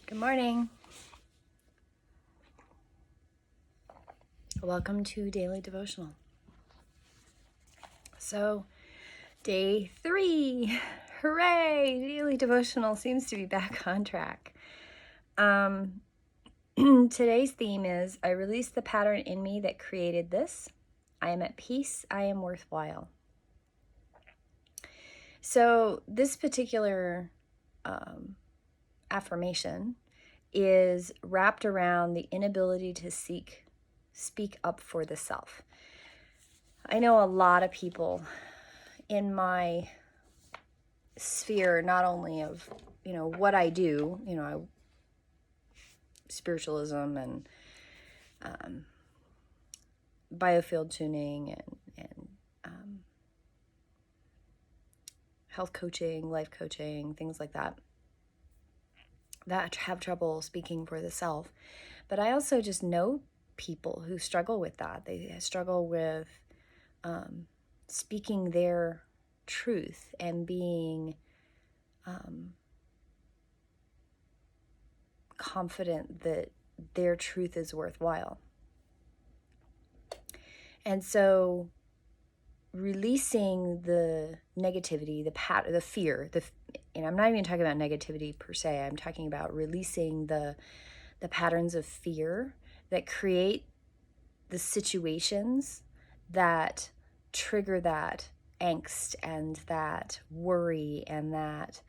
Good morning. Welcome to Daily Devotional. So, day 3. Hooray! Daily Devotional seems to be back on track. Today's theme is, I release the pattern in me that created this. I am at peace. I am worthwhile. So, this particular affirmation is wrapped around the inability to speak up for the self. I know a lot of people in my sphere, not only of, what I do, spiritualism and biofield tuning and health coaching, life coaching, things like that have trouble speaking for the self. But I also just know people who struggle with that. They struggle with speaking their truth and being confident that their truth is worthwhile. And so releasing the negativity, the fear, and I'm not even talking about negativity per se. I'm talking about releasing the patterns of fear that create the situations that trigger that angst and that worry and that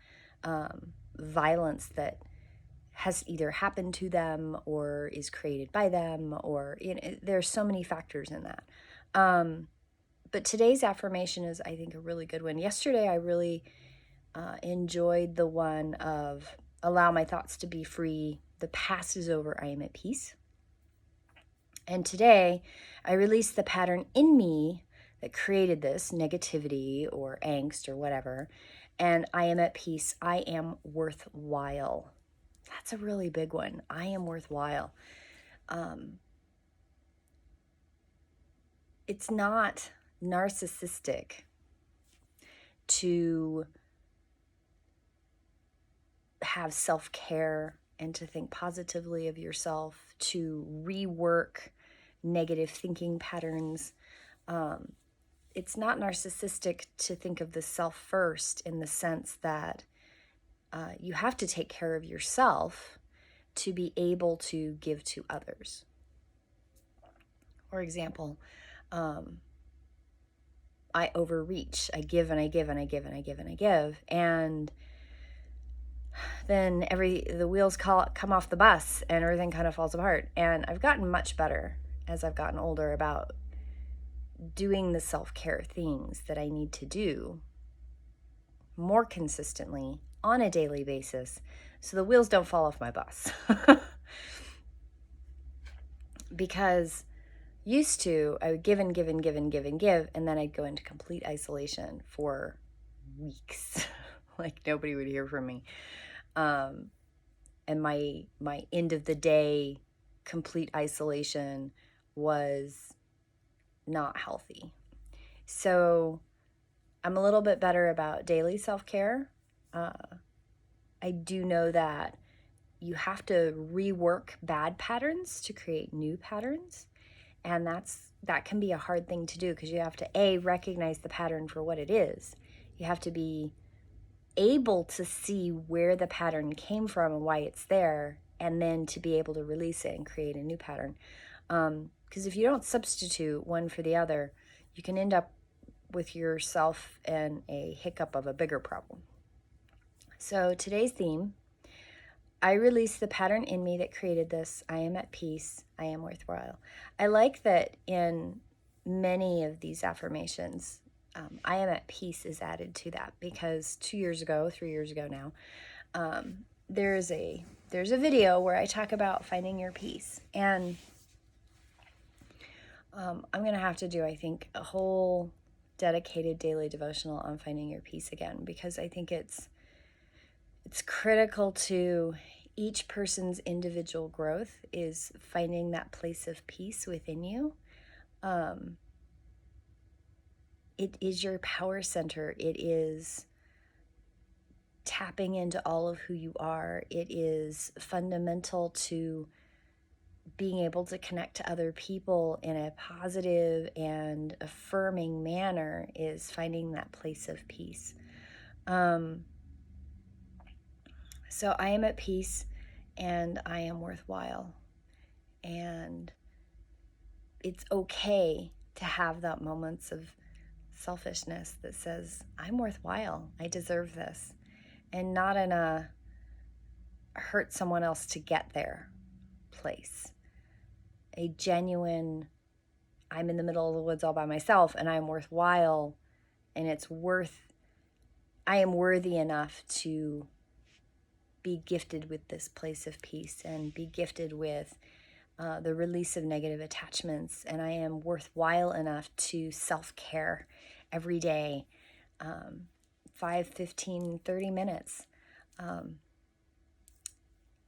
violence that has either happened to them or is created by them, or there's so many factors in that. But today's affirmation is, I think, a really good one. Yesterday, I really enjoyed the one of, allow my thoughts to be free. The past is over. I am at peace. And today, I release the pattern in me that created this negativity or angst or whatever. And I am at peace. I am worthwhile. That's a really big one. I am worthwhile. It's not narcissistic to have self-care and to think positively of yourself, to rework negative thinking patterns. It's not narcissistic to think of the self first, in the sense that you have to take care of yourself to be able to give to others. For example, I overreach. I give and I give and I give and I give and I give. And then the wheels come off the bus and everything kind of falls apart. And I've gotten much better as I've gotten older about doing the self-care things that I need to do more consistently on a daily basis so the wheels don't fall off my bus. Because used to, I would give and give and give and give and give, and then I'd go into complete isolation for weeks. Like nobody would hear from me. And my end of the day complete isolation was not healthy. So I'm a little bit better about daily self-care. I do know that you have to rework bad patterns to create new patterns. And that can be a hard thing to do, because you have to recognize the pattern for what it is. You have to be able to see where the pattern came from and why it's there, and then to be able to release it and create a new pattern. Because if you don't substitute one for the other, you can end up with yourself in a hiccup of a bigger problem. So today's theme, I release the pattern in me that created this. I am at peace. I am worthwhile. I like that in many of these affirmations, I am at peace is added to that, because 3 years ago now, there's a video where I talk about finding your peace. And I'm going to have to do, I think, a whole dedicated daily devotional on finding your peace again, because I think it's critical to each person's individual growth, is finding that place of peace within you. It is your power center. It is tapping into all of who you are. It is fundamental to being able to connect to other people in a positive and affirming manner, is finding that place of peace. So I am at peace and I am worthwhile. And it's okay to have that moments of selfishness that says, I'm worthwhile, I deserve this. And not in a hurt someone else to get there place. A genuine, I'm in the middle of the woods all by myself and I'm worthwhile, and I am worthy enough to be gifted with this place of peace and be gifted with the release of negative attachments. And I am worthwhile enough to self-care every day, 5, 15, 30 minutes.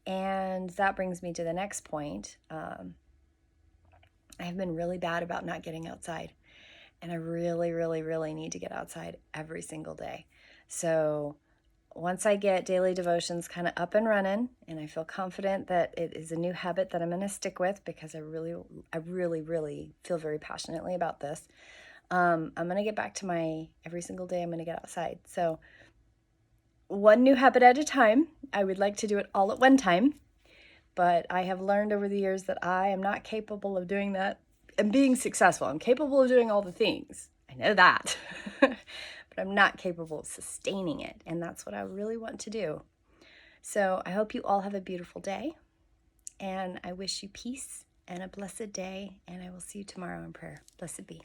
And that brings me to the next point. I've been really bad about not getting outside. And I really, really, really need to get outside every single day. So once I get daily devotions kind of up and running, and I feel confident that it is a new habit that I'm going to stick with, because I really, really feel very passionately about this, I'm going to get back to my every single day I'm going to get outside. So one new habit at a time. I would like to do it all at one time, but I have learned over the years that I am not capable of doing that and being successful. I'm capable of doing all the things. I know that. But I'm not capable of sustaining it. And that's what I really want to do. So I hope you all have a beautiful day. And I wish you peace and a blessed day. And I will see you tomorrow in prayer. Blessed be.